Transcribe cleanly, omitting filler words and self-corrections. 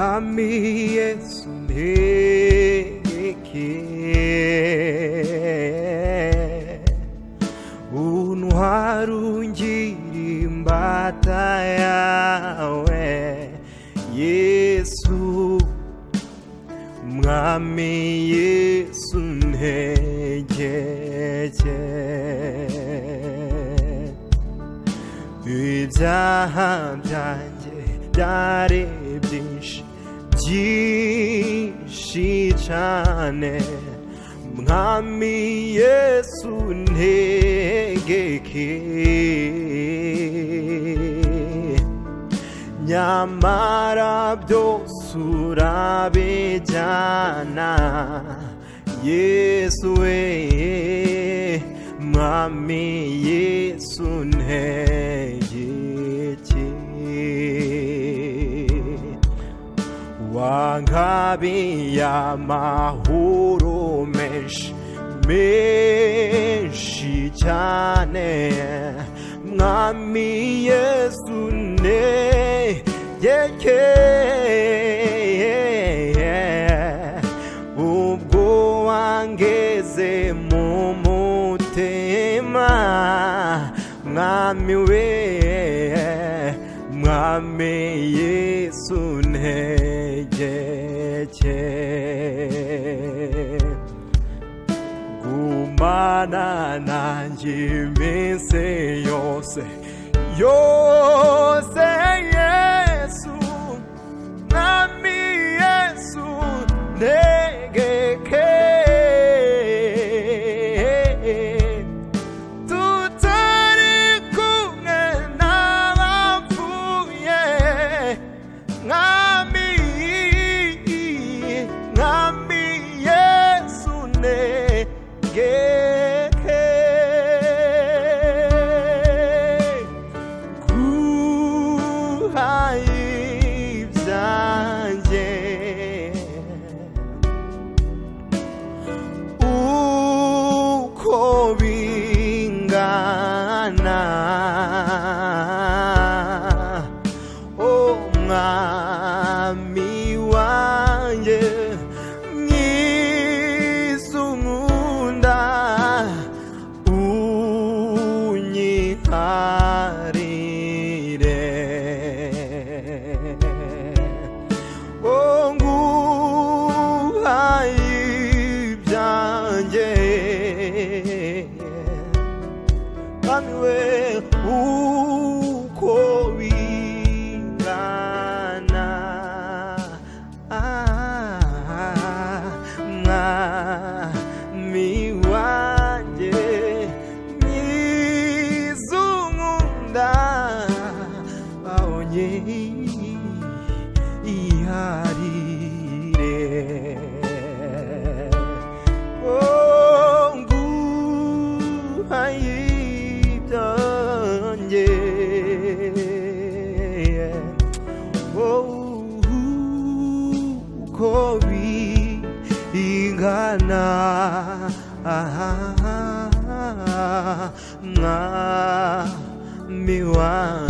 mwami Yesu nteke untwarungire imbata yawe Yesu mwami Yesu ntegeke ibyaha byanjye byari byinshi cyane mwami Yesu ntegeke nyamara byose urabijyana Yesu we mwami Yesu ntegeke wangabiye amahoro menshi cyane mwami Yesu ntegeke ubwo wangeze mu mutima mwami we mwami Yesu ntegeke gumana nanjye iminsi yose Yesu mwami Yesu ntegeke mwami wanjye